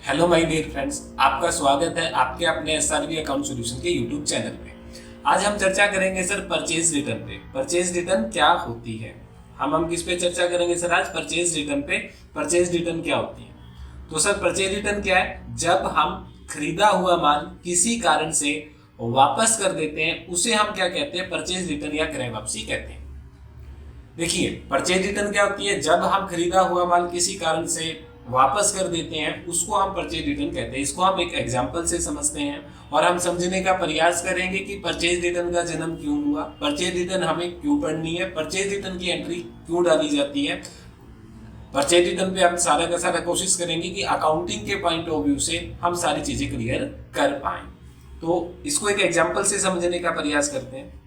Hello my dear friends, आपका स्वागत है आपके अपने एसआरबी अकाउंट सॉल्यूशन के यूट्यूब चैनल पे। आज हम चर्चा करेंगे सर परचेज रिटर्न पे। परचेज रिटर्न क्या होती है? हम किस पे चर्चा करेंगे सर? आज परचेज रिटर्न पे। परचेज रिटर्न क्या होती है? तो सर परचेज रिटर्न क्या है? जब हम खरीदा हुआ माल किसी कारण से वापस कर देते हैं उसे हम क्या कहते हैं? परचेज रिटर्न या क्रय वापसी कहते हैं। देखिए, परचेज रिटर्न क्या होती है? जब हम खरीदा हुआ माल किसी कारण से वापस कर देते हैं उसको हम परचेज रिटर्न कहते हैं। इसको हम एक एग्जांपल से समझते हैं और हम समझने का प्रयास करेंगे कि परचेज रिटर्न का जन्म क्यों हुआ, परचेज रिटर्न हमें क्यों पढ़नी है, परचेज रिटर्न की एंट्री क्यों डाली जाती है। परचेज रिटर्न पे हम सारा का सारा कोशिश करेंगे कि अकाउंटिंग के पॉइंट ऑफ व्यू से हम सारी चीजें क्लियर कर पाए। तो इसको एक एग्जाम्पल से समझने का प्रयास करते हैं।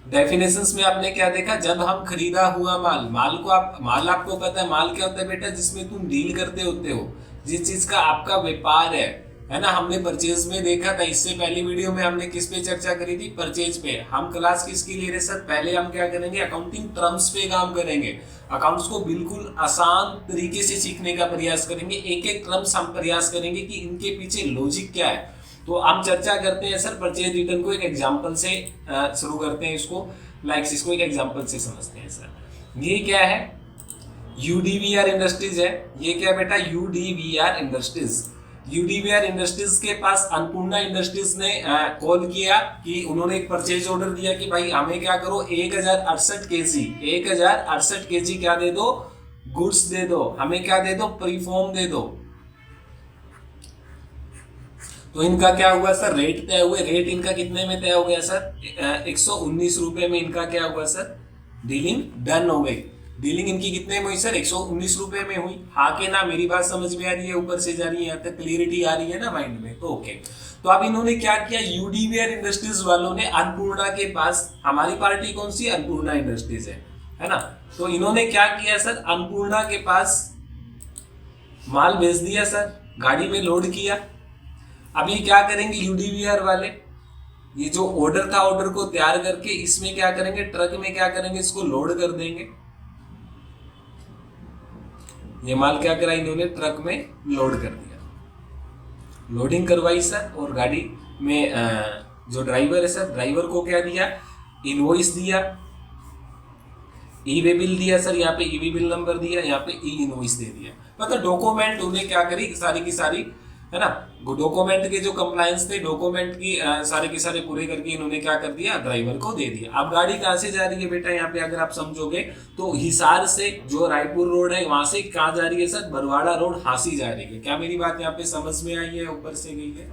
डेफिनेशंस में आपने क्या देखा? जब हम खरीदा हुआ माल आपको पता है माल क्या होता है बेटा? जिसमें तुम डील करते होते हो, जिस चीज का आपका व्यापार है ना। हमने परचेज में देखा था, इससे पहली वीडियो में हमने किस पे चर्चा करी थी? परचेज पे। हम क्लास किसकी ले रहे सर? पहले हम क्या करेंगे? अकाउंटिंग टर्म्स पे काम करेंगे। अकाउंट्स को बिल्कुल आसान तरीके से सीखने का प्रयास करेंगे। एक एक टर्म्स हम प्रयास करेंगे कि इनके पीछे लॉजिक क्या है। तो हम चर्चा करते हैं सर परचेज रिटर्न को एक एग्जांपल से शुरू करते हैं। इसको एक एग्जांपल से समझते हैं सर। ये क्या है? यूडीवीआर इंडस्ट्रीज है। ये क्या बेटा? यूडीवीआर इंडस्ट्रीज। यूडीवीआर इंडस्ट्रीज के पास अन्नपूर्णा इंडस्ट्रीज ने कॉल किया कि उन्होंने एक परचेज ऑर्डर दिया कि भाई हमें क्या करो, 1068 केजी क्या दे दो? गुड्स दे दो। हमें क्या दे दो? प्रीफॉर्म दे दो। तो इनका क्या हुआ सर? रेट तय हुए। रेट इनका कितने में तय हो गया सर? 119 रुपए में इनका क्या हुआ सर? डीलिंग डन हो गई। डीलिंग इनकी कितने में हुई सर? 119 रुपए में हुई। हाँ के ना? मेरी बात समझ में आ रही है? ऊपर से जा रही है? यहाँ तक क्लियरिटी आ रही है ना माइंड में? तो ओके। तो अब इन्होंने क्या किया? यूडीवीआर इंडस्ट्रीज वालों ने अन्नपूर्णा के पास, हमारी पार्टी कौन सी? अन्नपूर्णा इंडस्ट्रीज है ना। तो इन्होंने क्या किया सर? अन्नपूर्णा के पास माल भेज दिया सर, गाड़ी में लोड किया। अभी क्या करेंगे यूडीवीआर वाले? ये जो ऑर्डर था, ऑर्डर को तैयार करके इसमें क्या करेंगे? ट्रक में क्या करेंगे? इसको लोड कर देंगे। ये माल क्या करा इन्होंने? ट्रक में लोड कर दिया। लोडिंग करवाई सर और गाड़ी में जो ड्राइवर है सर, ड्राइवर को क्या दिया? इनवॉइस दिया, ई वे बिल दिया सर। यहाँ पे ई वे बिल नंबर दिया, यहाँ पे ई इनवॉइस दे दिया। मतलब डॉक्यूमेंट उन्हें क्या करी? सारी की सारी, है ना, डॉक्यूमेंट के जो कंप्लायंस थे, डॉक्यूमेंट की सारे के सारे पूरे करके इन्होंने क्या कर दिया? ड्राइवर को दे दिया। अब गाड़ी कहाँ से जा रही है बेटा? यहाँ पे अगर आप समझोगे तो हिसार से, जो रायपुर रोड है वहां से कहाँ जा रही है सर? बरवाड़ा रोड हांसी जा रही है। क्या मेरी बात यहाँ पे समझ में आई है? ऊपर से गई है?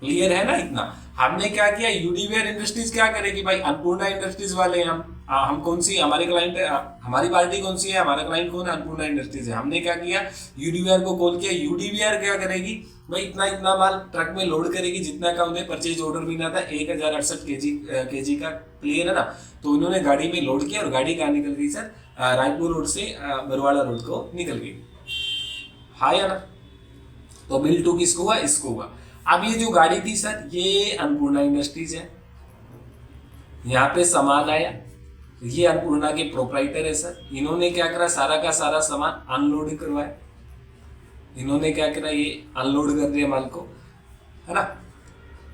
क्लियर है ना इतना? हमने क्या किया? यूडीवीआर इंडस्ट्रीज क्या करेगी भाई? अन्नपूर्णा इंडस्ट्रीज वाले हम कौन सी, हमारे क्लाइंट है, हमारी पार्टी कौन सी है? हमारा क्लाइंट कौन है? अन्नपूर्णा इंडस्ट्रीज है। हमने क्या किया? यूडीवीआर को कॉल किया। यूडीवीआर क्या करेगी भाई? इतना इतना माल ट्रक में लोड करेगी जितना का उन्हें परचेज ऑर्डर मिला था, 1068 केजी का। क्लियर है ना? तो इन्होंने गाड़ी में लोड किया और गाड़ी कहाँ निकल गई सर? रायपुर रोड से बरवाड़ा रोड को निकल गई। हाँ या ना? तो बिल टू किसको हुआ? इसको हुआ। अब ये जो गाड़ी थी सर, ये अन्नपूर्णा इंडस्ट्रीज है। यहाँ पे सामान आया, ये अन्नपूर्णा के प्रोप्राइटर है सर। इन्होंने क्या करा? सारा का सारा सामान अनलोड करवाया। इन्होंने क्या करा? ये अनलोड कर दिया माल को, है ना।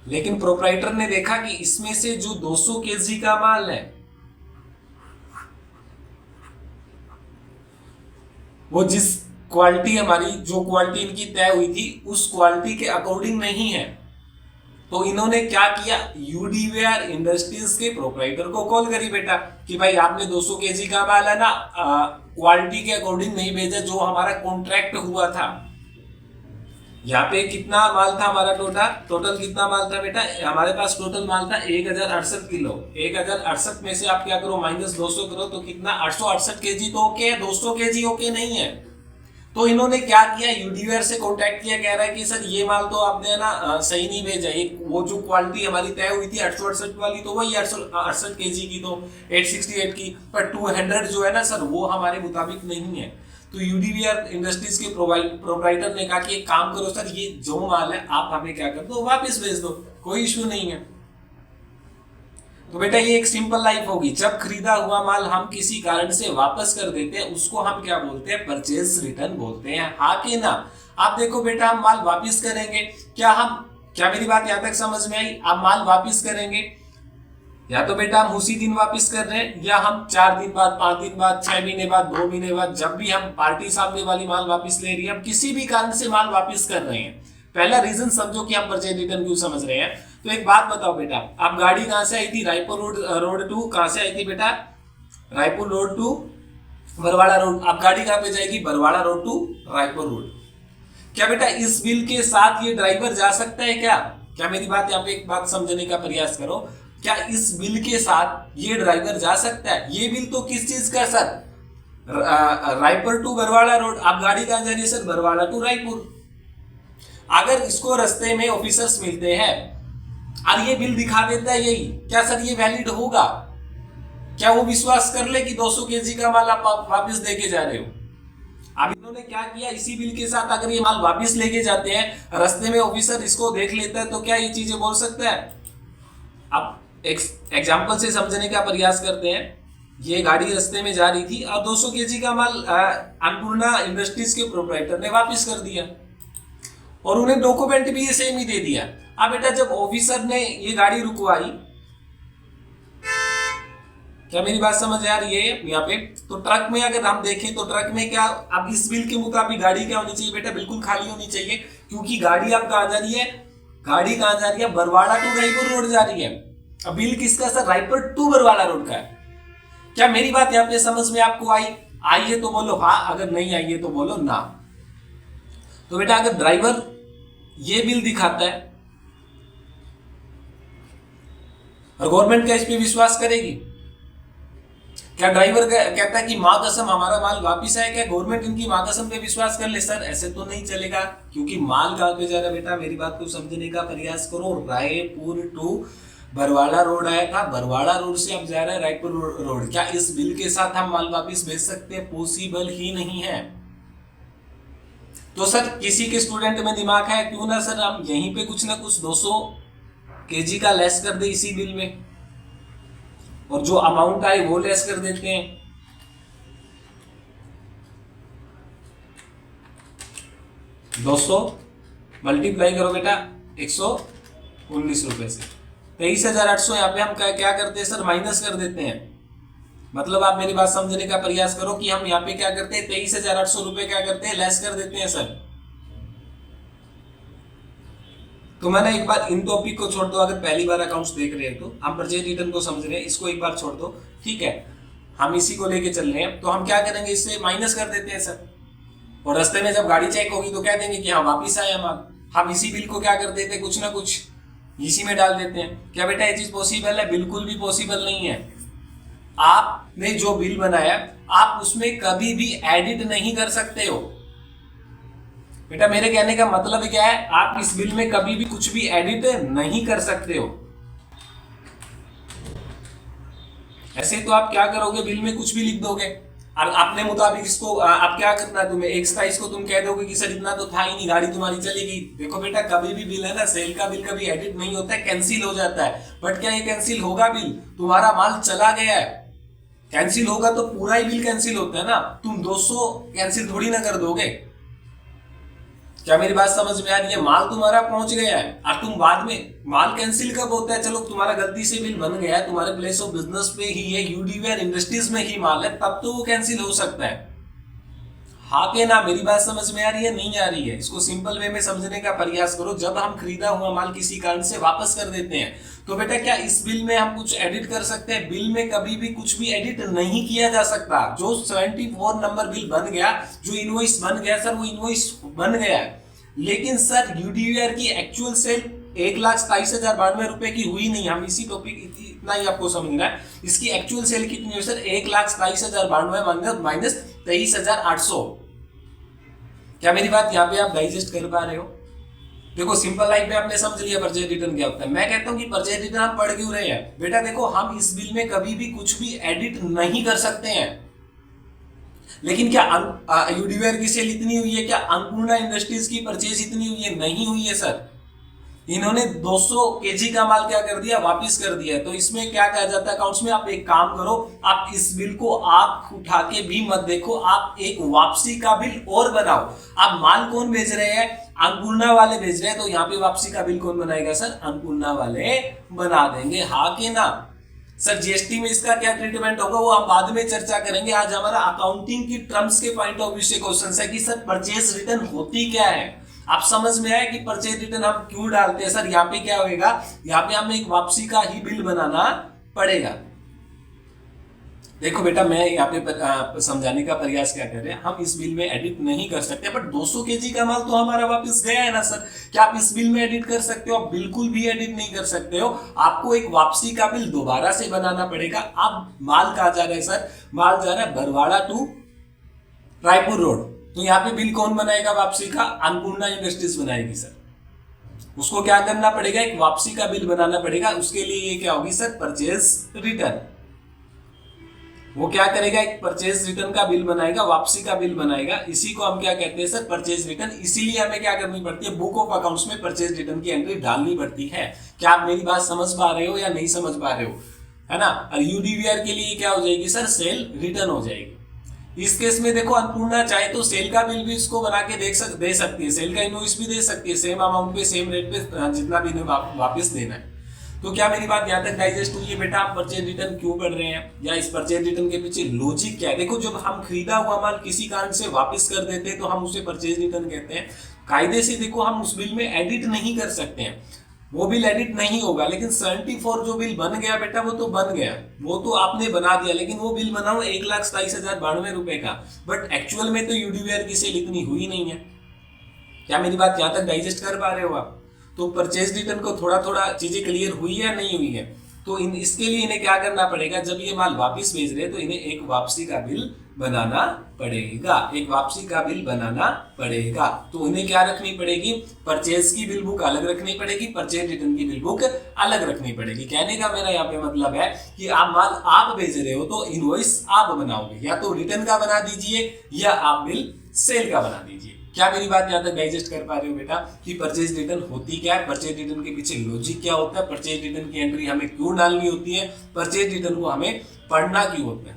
लेकिन प्रोप्राइटर ने देखा कि इसमें से जो 200 केजी का माल है वो जिस क्वालिटी, हमारी जो क्वालिटी इनकी तय हुई थी उस क्वालिटी के अकॉर्डिंग नहीं है। तो इन्होंने क्या किया? यूडीवीआर इंडस्ट्रीज के प्रोप्राइटर को कॉल करी बेटा कि भाई आपने 200 केजी का माल है ना, क्वालिटी के अकॉर्डिंग नहीं भेजा जो हमारा कॉन्ट्रैक्ट हुआ था। यहाँ पे कितना माल था हमारा? टोटल कितना माल था बेटा? हमारे पास टोटल माल था 1068 किलो। 1068 में से आप क्या करो? माइनस 200 करो तो कितना? 868 केजी तो ओके है, 200 केजी ओके नहीं है। तो इन्होंने क्या किया? यूडीवीआर से कांटेक्ट किया, कह रहा है कि सर ये माल तो आपने ना सही नहीं भेजा। वो जो क्वालिटी हमारी तय हुई थी 868 वाली, तो वही 868 केजी की, तो 868 की, पर 200 जो है ना सर वो हमारे मुताबिक नहीं है। तो यूडीवीआर इंडस्ट्रीज के प्रोप्राइटर ने कहा कि एक काम करो सर, ये जो माल है आप हमें क्या कर दो? वापस भेज दो, कोई इश्यू नहीं है। तो बेटा ये एक सिंपल लाइफ होगी। जब खरीदा हुआ माल हम किसी कारण से वापस कर देते हैं उसको हम क्या बोलते हैं, परचेज रिटर्न बोलते हैं। हाँ कि ना? आप देखो बेटा, हम माल वापस करेंगे, क्या मेरी बात यहां तक समझ में आई? आप माल वापस करेंगे, या तो बेटा हम उसी दिन वापस कर रहे हैं, या हम 4 दिन बाद, 5 दिन बाद, 6 महीने बाद, 2 महीने बाद, जब भी हम पार्टी सामने वाली माल वापस ले रही है, हम किसी भी कारण से माल वापस कर रहे हैं। पहला रीजन समझो कि हम परचेज रिटर्न क्यों समझ रहे हैं। तो एक बात बताओ बेटा, आप गाड़ी कहां से आई थी? रायपुर रोड टू कहां से आई थी बेटा? Raipur road to Barwada road. आप गाड़ी कहां पे जाएगी? Barwada road to Raipur road. क्या बेटा इस बिल के साथ ये ड्राइवर जा सकता है क्या मेरी बात यहाँ पे एक बात समझने का प्रयास करो। क्या इस बिल के साथ ये ड्राइवर जा सकता है? ये बिल तो किस चीज का sir? Raipur to Barwada road. आप गाड़ी कहां जा रही है सर? बरवाड़ा टू रायपुर। अगर इसको रास्ते में ऑफिसर्स मिलते हैं और ये बिल दिखा देता है यही, क्या सर ये वैलिड होगा? क्या वो विश्वास कर ले कि 200 केजी का माल आप वापस देके जा रहे हो? अब इन्होंने क्या किया, इसी बिल के साथ अगर ये माल वापस लेके जाते हैं, रास्ते में ऑफिसर इसको देख लेता है, तो क्या ये चीजें बोल सकता है? अब एक एग्जाम्पल से समझने का प्रयास करते हैं। ये गाड़ी रास्ते में जा रही थी और 200 केजी का माल अन्नपूर्णा इंडस्ट्रीज के प्रोप्राइटर ने वापस कर दिया और उन्हें डॉक्यूमेंट भी ये सेम ही दे दिया। अब बेटा जब ऑफिसर ने ये गाड़ी रुकवाई, क्या मेरी बात समझ आ रही है यहाँ पे? तो ट्रक में अगर हम देखें तो ट्रक में क्या, अब इस बिल के मुताबिक गाड़ी क्या होनी चाहिए बेटा? बिल्कुल खाली होनी चाहिए, क्योंकि गाड़ी अब कहां जा रही है? गाड़ी कहां जा रही है? बरवाड़ा टू रायपुर रोड जा रही है। अब बिल किसका sir? Raipur to Barwada road का है। क्या मेरी बात यहाँ पे समझ में आपको आई? आइए तो बोलो हाँ, अगर नहीं आई है तो बोलो ना। तो बेटा अगर ड्राइवर ये बिल दिखाता है और गवर्नमेंट क्या इस पे विश्वास करेगी? क्या ड्राइवर कहता है कि मां कसम हमारा माल वापिस आया, क्या गवर्नमेंट इनकी मां कसम पे विश्वास कर ले? सर ऐसे तो नहीं चलेगा, क्योंकि माल कहां पे जा रहा है बेटा? मेरी बात को समझने का प्रयास करो। रायपुर टू बरवाड़ा रोड आया था, बरवाड़ा रोड से अब जा रहा है रायपुर रोड। क्या इस बिल के साथ हम माल वापिस भेज सकते हैं? पॉसिबल ही नहीं है। तो सर किसी के स्टूडेंट में दिमाग है, क्यों ना सर हम यहीं पे कुछ ना कुछ 200 केजी का लेस कर दे इसी बिल में, और जो अमाउंट आए वो लेस कर देते हैं। $200 मल्टीप्लाई करो बेटा 119 रुपए से, 23,800 यहाँ पे हम क्या करते हैं सर? माइनस कर देते हैं। मतलब आप मेरी बात समझने का प्रयास करो कि हम यहाँ पे क्या करते हैं? 23,800 रुपए क्या करते हैं? लेस कर देते हैं सर। तो मैंने एक बार इन टॉपिक को छोड़ दो, अगर पहली बार अकाउंट्स देख रहे हैं तो हम परचेज रिटर्न को समझ रहे हैं, इसको एक बार छोड़ दो, ठीक है? हम इसी को लेके चल रहे हैं, तो हम क्या करेंगे? इससे माइनस कर देते हैं सर, और रास्ते में जब गाड़ी चेक होगी तो कह देंगे कि हाँ वापिस आया माल। हम इसी बिल को क्या कर देते हैं? कुछ ना कुछ इसी में डाल देते हैं। क्या बेटा ये चीज पॉसिबल है? बिल्कुल भी पॉसिबल नहीं है। आपने जो बिल बनाया आप उसमें कभी भी एडिट नहीं कर सकते हो। बेटा मेरे कहने का मतलब क्या है? आप इस बिल में कभी भी कुछ भी एडिट नहीं कर सकते हो। ऐसे तो आप क्या करोगे? बिल में कुछ भी लिख दोगे और अपने मुताबिक इसको आप क्या करना है तुम्हें? एक्स्ट्रा इसको तुम कह दोगे कि सर इतना तो था ही नहीं, गाड़ी तुम्हारी चलेगी। देखो बेटा कभी भी बिल है ना, सेल का बिल कभी एडिट नहीं होता है, कैंसिल हो जाता है। बट क्या ये कैंसिल होगा बिल? तुम्हारा माल चला गया है, कैंसिल होगा तो पूरा ही बिल कैंसिल होता है ना। तुम 200 कैंसिल थोड़ी ना कर दोगे। क्या मेरी बात समझ में आ रही है? माल तुम्हारा पहुंच गया है और तुम बाद में, माल कैंसिल कब होता है? चलो तुम्हारा गलती से बिल बन गया है, तुम्हारे प्लेस ऑफ बिजनेस पे ही है, यूडीवीआर इंडस्ट्रीज में ही माल है, तब तो वो कैंसिल हो सकता है। हाँ के ना? मेरी बात समझ में आ रही है? नहीं आ रही है? इसको सिंपल वे में समझने का प्रयास करो। जब हम खरीदा हुआ माल किसी कारण से वापस कर देते हैं तो बेटा क्या इस बिल में हम कुछ एडिट कर सकते हैं? बिल में कभी भी कुछ भी एडिट नहीं किया जा सकता। जो 74 नंबर बिल बन गया, जो इनवॉइस बन गया सर, वो इनवॉइस बन गया है। लेकिन सर यूडीवीआर की एक्चुअल सेल 1,27,092 रुपए की हुई नहीं। हम इसी टॉपिक इतना ही आपको समझना है। इसकी एक्चुअल सेल कितनी है सर? 1,27,092 माइनस 23,800। क्या मेरी बात यहाँ पे आप डाइजेस्ट कर पा रहे हो? देखो सिंपल लाइफ में आपने समझ लिया परचेज रिटर्न क्या होता है। मैं कहता हूँ कि परचेज रिटर्न हम पढ़ क्यों रहे हैं? बेटा देखो हम इस बिल में कभी भी कुछ भी एडिट नहीं कर सकते हैं। लेकिन क्या यूडीवीआर की सेल इतनी हुई है? क्या अन्नपूर्णा इंडस्ट्रीज की परचेज इतनी हुई है? नहीं हुई है सर। इन्होंने 200 केजी का माल क्या कर दिया, वापस कर दिया। तो इसमें क्या कहा जाता है अकाउंट्स में, आप एक काम करो, आप इस बिल को आंख उठा के भी मत देखो, आप एक वापसी का बिल और बनाओ। आप माल कौन भेज रहे हैं, अन्नपूर्णा वाले भेज रहे हैं, तो यहाँ पे वापसी का बिल कौन बनाएगा सर, अन्नपूर्णा वाले बना देंगे, हाँ कि ना। सर जीएसटी में इसका क्या ट्रीटमेंट होगा वो हम बाद में चर्चा करेंगे। आज हमारा अकाउंटिंग की टर्म्स के पॉइंट ऑफ व्यू से क्वेश्चन है कि सर परचेज रिटर्न होती क्या है। आप समझ में आया कि परचेज रिटर्न हम क्यों डालते हैं। सर यहाँ पे क्या होएगा, यहाँ पे हमें एक वापसी का ही बिल बनाना पड़ेगा। देखो बेटा, मैं यहाँ पे समझाने का प्रयास क्या कर रहे हैं, हम इस बिल में एडिट नहीं कर सकते, बट 200 केजी का माल तो हमारा वापस गया है ना सर। क्या आप इस बिल में एडिट कर सकते हो, आप बिल्कुल भी एडिट नहीं कर सकते हो। आपको एक वापसी का बिल दोबारा से बनाना पड़ेगा। अब माल कहाँ जा रहा है सर, माल जा रहा है बरवाड़ा टू रायपुर रोड, तो यहाँ पे बिल कौन बनाएगा वापसी का, अन्नपूर्णा इंडस्ट्रीज बनाएगी सर। उसको क्या करना पड़ेगा, एक वापसी का बिल बनाना पड़ेगा। उसके लिए ये क्या होगी सर, परचेज रिटर्न। वो क्या करेगा, एक परचेज रिटर्न का बिल बनाएगा, वापसी का बिल बनाएगा। इसी को हम क्या कहते हैं सर, परचेज रिटर्न। इसीलिए हमें क्या करनी पड़ती है, बुक ऑफ अकाउंट्स में परचेज रिटर्न की एंट्री डालनी पड़ती है। क्या आप मेरी बात समझ पा रहे हो या नहीं समझ पा रहे हो, है ना। और यूडीवीआर के लिए क्या हो जाएगी सर, सेल रिटर्न हो जाएगी। इस केस में देखो, अन्नपूर्णा चाहे तो सेल का बिल भी इसको बना के दे सकती है, सेल का इनवॉइस भी दे सकती है, सेम अमाउंट पे सेम रेट पे जितना भी वापस देना है। तो क्या मेरी बात यहाँ तक डाइजेस्ट हुई है बेटा। आप परचेज रिटर्न क्यों पढ़ रहे हैं, या इस परचेज रिटर्न के पीछे लॉजिक क्या है। देखो, जब हम खरीदा हुआ माल किसी कारण से वापस कर देते हैं तो हम उसे परचेज रिटर्न कहते हैं। कायदे से देखो, हम उस बिल में एडिट नहीं कर सकते हैं, वो बिल एडिट नहीं होगा। लेकिन 74 जो बिल बन गया बेटा, वो तो बन गया, वो तो आपने बना दिया, लेकिन वो बिल बनाओ 1,27,092 रुपए का, बट एक्चुअल में तो यूडीवीआर की सेल इतनी हुई नहीं है। क्या मेरी बात यहाँ तक डाइजेस्ट कर पा रहे हो आप। तो परचेज रिटर्न को थोड़ा थोड़ा चीजें क्लियर हुई है नहीं हुई है। तो इसके लिए इन्हें क्या करना पड़ेगा, जब ये माल वापस भेज रहे हैं तो इन्हें एक वापसी का बिल बनाना पड़ेगा, एक वापसी का बिल बनाना पड़ेगा। तो इन्हें क्या रखनी पड़ेगी, परचेज की बिल बुक अलग रखनी पड़ेगी, परचेज रिटर्न की बिल बुक अलग रखनी पड़ेगी। कहने का मेरा यहाँ पे मतलब है कि आप माल आप भेज रहे हो तो इनवॉइस आप बनाओगे, या तो रिटर्न का बना दीजिए या आप बिल सेल का बना दीजिए। क्या मेरी बात यहाँ तक डाइजेस्ट कर पा रहे हो बेटा, कि परचेज रिटर्न होती क्या है, परचेज रिटर्न के पीछे लॉजिक क्या होता है, परचेज रिटर्न की एंट्री हमें क्यों डालनी होती है, परचेज रिटर्न को हमें पढ़ना क्यों होता है।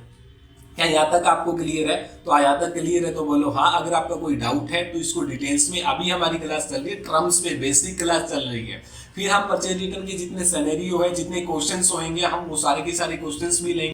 क्या यहाँ तक आपको क्लियर है। तो यहाँ तक क्लियर है तो बोलो हाँ। अगर आपका कोई डाउट है तो इसको डिटेल्स में, अभी हमारी क्लास चल रही है टर्म्स पे, बेसिक क्लास चल रही है। फिर हम परचेज रिटर्न के जितने सिनेरियो है, जितने क्वेश्चंस होंगे, हम वो सारे के सारे क्वेश्चंस भी लेंगे।